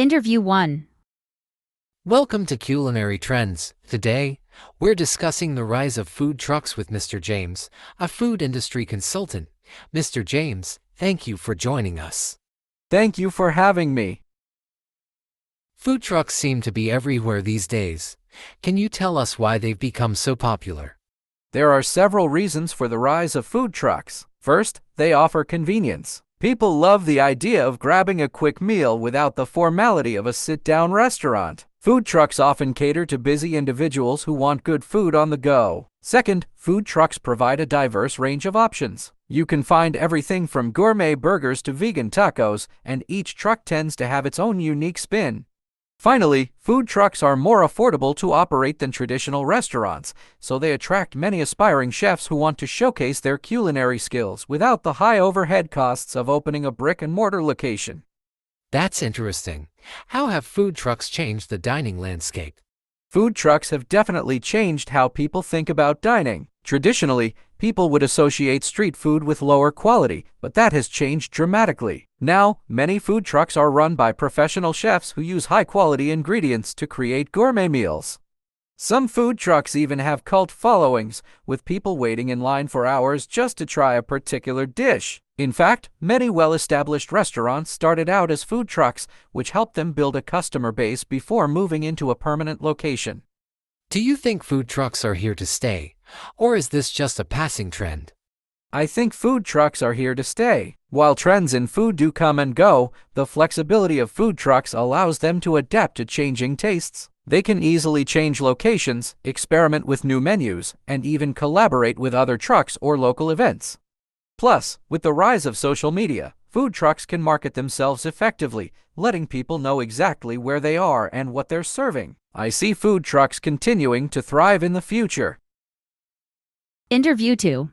Interview 1. Welcome to Culinary Trends. Today, we're discussing the rise of food trucks with Mr. James, a food industry consultant. Mr. James, thank you for joining us. Thank you for having me. Food trucks seem to be everywhere these days. Can you tell us why they've become so popular? There are several reasons for the rise of food trucks. First, they offer convenience. People love the idea of grabbing a quick meal without the formality of a sit-down restaurant. Food trucks often cater to busy individuals who want good food on the go. Second, food trucks provide a diverse range of options. You can find everything from gourmet burgers to vegan tacos, and each truck tends to have its own unique spin. Finally, food trucks are more affordable to operate than traditional restaurants, so they attract many aspiring chefs who want to showcase their culinary skills without the high overhead costs of opening a brick-and-mortar location. That's interesting. How have food trucks changed the dining landscape? Food trucks have definitely changed how people think about dining. Traditionally, people would associate street food with lower quality, but that has changed dramatically. Now, many food trucks are run by professional chefs who use high-quality ingredients to create gourmet meals. Some food trucks even have cult followings, with people waiting in line for hours just to try a particular dish. In fact, many well-established restaurants started out as food trucks, which helped them build a customer base before moving into a permanent location. Do you think food trucks are here to stay, or is this just a passing trend? I think food trucks are here to stay. While trends in food do come and go, the flexibility of food trucks allows them to adapt to changing tastes. They can easily change locations, experiment with new menus, and even collaborate with other trucks or local events. Plus, with the rise of social media, food trucks can market themselves effectively, letting people know exactly where they are and what they're serving. I see food trucks continuing to thrive in the future. Interview 2.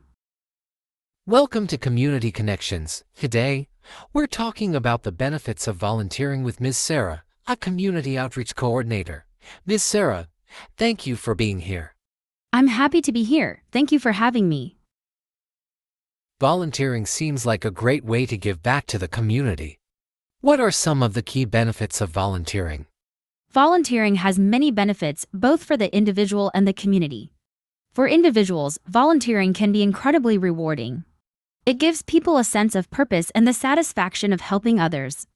Welcome to Community Connections. Today, we're talking about the benefits of volunteering with Ms. Sarah, a community outreach coordinator. Ms. Sarah, thank you for being here. I'm happy to be here. Thank you for having me. Volunteering seems like a great way to give back to the community. What are some of the key benefits of volunteering? Volunteering has many benefits, both for the individual and the community. For individuals, volunteering can be incredibly rewarding. It gives people a sense of purpose and the satisfaction of helping others.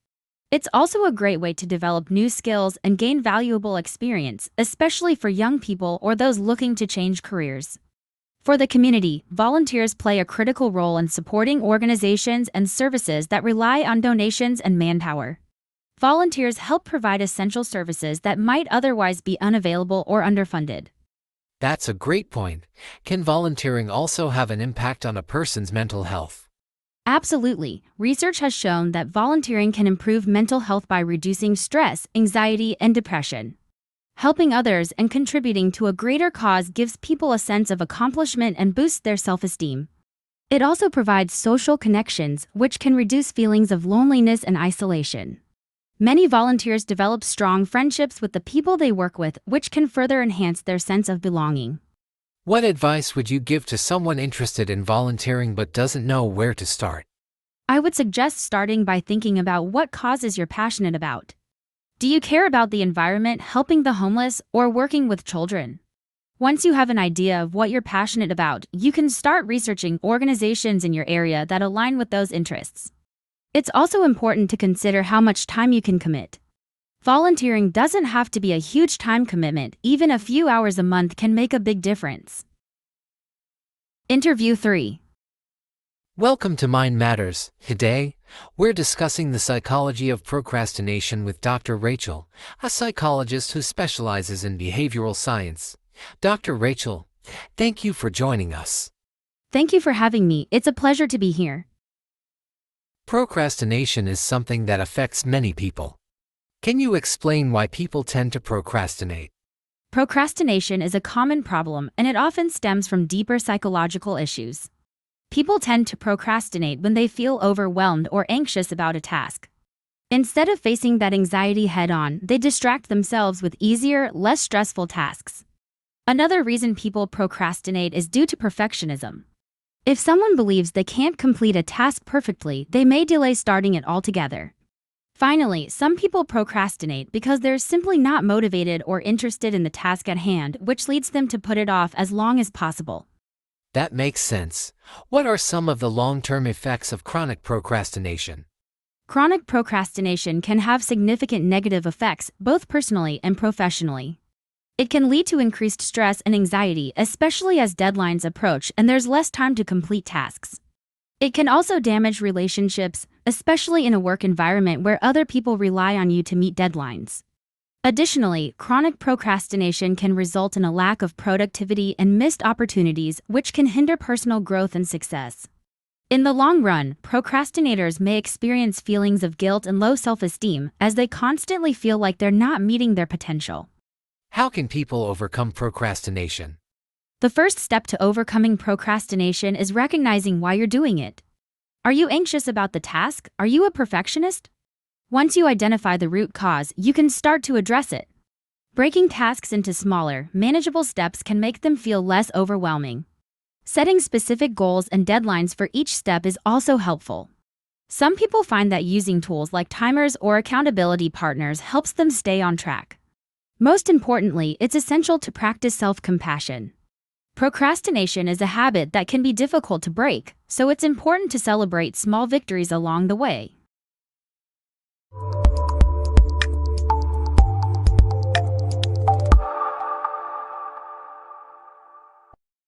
It's also a great way to develop new skills and gain valuable experience, especially for young people or those looking to change careers. For the community, volunteers play a critical role in supporting organizations and services that rely on donations and manpower. Volunteers help provide essential services that might otherwise be unavailable or underfunded. That's a great point. Can volunteering also have an impact on a person's mental health? Absolutely. Research has shown that volunteering can improve mental health by reducing stress, anxiety, and depression. Helping others and contributing to a greater cause gives people a sense of accomplishment and boosts their self-esteem. It also provides social connections, which can reduce feelings of loneliness and isolation. Many volunteers develop strong friendships with the people they work with, which can further enhance their sense of belonging. What advice would you give to someone interested in volunteering but doesn't know where to start? I would suggest starting by thinking about what causes you're passionate about. Do you care about the environment, helping the homeless, or working with children? Once you have an idea of what you're passionate about, you can start researching organizations in your area that align with those interests. It's also important to consider how much time you can commit. Volunteering doesn't have to be a huge time commitment. Even a few hours a month can make a big difference. Interview 3. Welcome to Mind Matters. Today, we're discussing the psychology of procrastination with Dr. Rachel, a psychologist who specializes in behavioral science. Dr. Rachel, thank you for joining us. Thank you for having me. It's a pleasure to be here. Procrastination is something that affects many people. Can you explain why people tend to procrastinate? Procrastination is a common problem, and it often stems from deeper psychological issues. People tend to procrastinate when they feel overwhelmed or anxious about a task. Instead of facing that anxiety head-on, they distract themselves with easier, less stressful tasks. Another reason people procrastinate is due to perfectionism. If someone believes they can't complete a task perfectly, they may delay starting it altogether. Finally, some people procrastinate because they're simply not motivated or interested in the task at hand, which leads them to put it off as long as possible. That makes sense. What are some of the long-term effects of chronic procrastination? Chronic procrastination can have significant negative effects, both personally and professionally. It can lead to increased stress and anxiety, especially as deadlines approach and there's less time to complete tasks. It can also damage relationships, especially in a work environment where other people rely on you to meet deadlines. Additionally, chronic procrastination can result in a lack of productivity and missed opportunities, which can hinder personal growth and success. In the long run, procrastinators may experience feelings of guilt and low self-esteem as they constantly feel like they're not meeting their potential. How can people overcome procrastination? The first step to overcoming procrastination is recognizing why you're doing it. Are you anxious about the task? Are you a perfectionist? Once you identify the root cause, you can start to address it. Breaking tasks into smaller, manageable steps can make them feel less overwhelming. Setting specific goals and deadlines for each step is also helpful. Some people find that using tools like timers or accountability partners helps them stay on track. Most importantly, it's essential to practice self-compassion. Procrastination is a habit that can be difficult to break, so it's important to celebrate small victories along the way.